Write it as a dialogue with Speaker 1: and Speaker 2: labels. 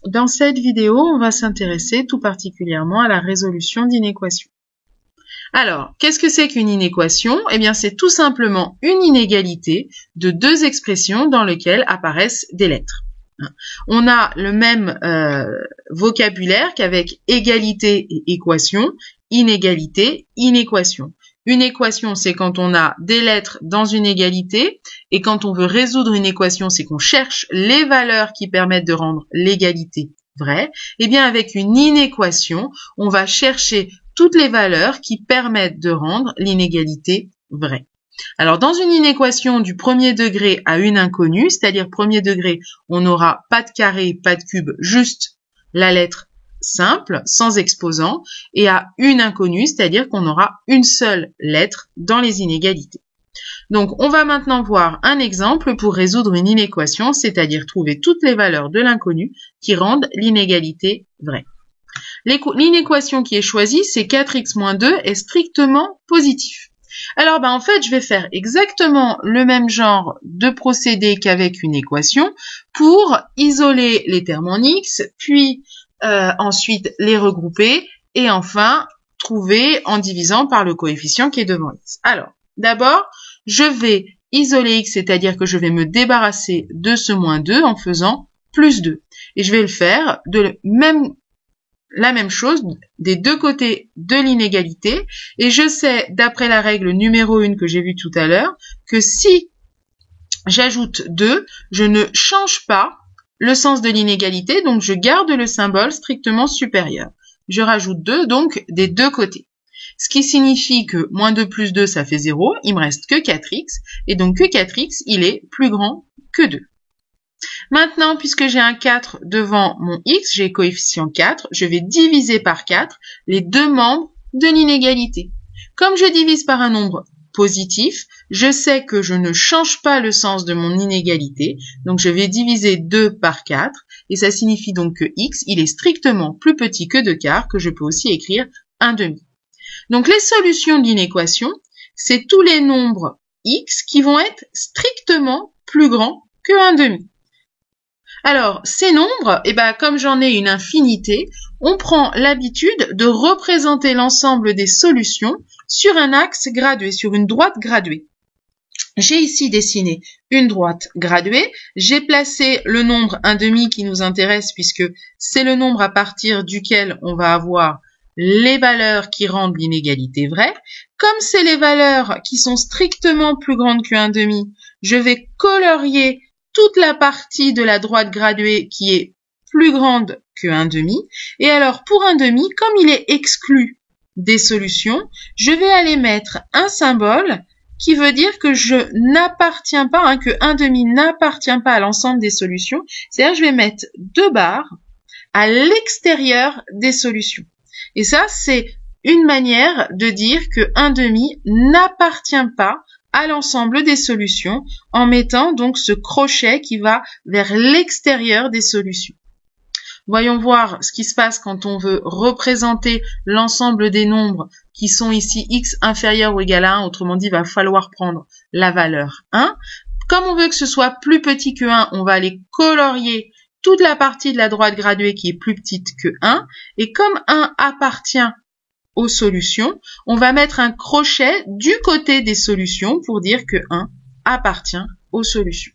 Speaker 1: Dans cette vidéo, on va s'intéresser tout particulièrement à la résolution d'inéquations. Alors, qu'est-ce que c'est qu'une inéquation? Eh bien, c'est tout simplement une inégalité de deux expressions dans lesquelles apparaissent des lettres. On a le même vocabulaire qu'avec égalité et équation, inégalité, inéquation. Une équation, c'est quand on a des lettres dans une égalité, et quand on veut résoudre une équation, c'est qu'on cherche les valeurs qui permettent de rendre l'égalité vraie. Eh bien, avec une inéquation, on va chercher toutes les valeurs qui permettent de rendre l'inégalité vraie. Alors, dans une inéquation du premier degré à une inconnue, c'est-à-dire premier degré, on n'aura pas de carré, pas de cube, juste la lettre simple, sans exposant, et à une inconnue, c'est-à-dire qu'on aura une seule lettre dans les inégalités. Donc, on va maintenant voir un exemple pour résoudre une inéquation, c'est-à-dire trouver toutes les valeurs de l'inconnu qui rendent l'inégalité vraie. L'inéquation qui est choisie, c'est 4x moins 2 est strictement positif. Alors, en fait, je vais faire exactement le même genre de procédé qu'avec une équation pour isoler les termes en x, puis ensuite les regrouper et enfin trouver en divisant par le coefficient qui est devant x. Alors, d'abord, je vais isoler x, c'est-à-dire que je vais me débarrasser de ce moins 2 en faisant plus 2. Et je vais le faire de la même chose des deux côtés de l'inégalité. Et je sais, d'après la règle numéro 1 que j'ai vue tout à l'heure, que si j'ajoute 2, je ne change pas le sens de l'inégalité, donc je garde le symbole strictement supérieur. Je rajoute 2, donc des deux côtés. Ce qui signifie que moins 2 plus 2, ça fait 0, il me reste que 4x, et donc que 4x, il est plus grand que 2. Maintenant, puisque j'ai un 4 devant mon x, j'ai coefficient 4, je vais diviser par 4 les deux membres de l'inégalité. Comme je divise par un nombre positif, je sais que je ne change pas le sens de mon inégalité, donc je vais diviser 2 par 4, et ça signifie donc que x, il est strictement plus petit que 2 quarts, que je peux aussi écrire 1 demi. Donc les solutions de l'inéquation, c'est tous les nombres x qui vont être strictement plus grands que 1 demi. Alors, ces nombres, comme j'en ai une infinité, on prend l'habitude de représenter l'ensemble des solutions sur un axe gradué, sur une droite graduée. J'ai ici dessiné une droite graduée, j'ai placé le nombre 1 demi qui nous intéresse puisque c'est le nombre à partir duquel on va avoir les valeurs qui rendent l'inégalité vraie. Comme c'est les valeurs qui sont strictement plus grandes que 1 demi, je vais colorier toute la partie de la droite graduée qui est plus grande que 1 demi. Et alors, pour 1 demi, comme il est exclu des solutions, je vais aller mettre un symbole qui veut dire que je n'appartiens pas, que 1 demi n'appartient pas à l'ensemble des solutions. C'est-à-dire, je vais mettre 2 barres à l'extérieur des solutions. Et ça, c'est une manière de dire que 1 demi n'appartient pas à l'ensemble des solutions en mettant donc ce crochet qui va vers l'extérieur des solutions. Voyons voir ce qui se passe quand on veut représenter l'ensemble des nombres qui sont ici x inférieur ou égal à 1, autrement dit, il va falloir prendre la valeur 1. Comme on veut que ce soit plus petit que 1, on va aller colorier toute la partie de la droite graduée qui est plus petite que 1. Et comme 1 appartient aux solutions, on va mettre un crochet du côté des solutions pour dire que 1 appartient aux solutions.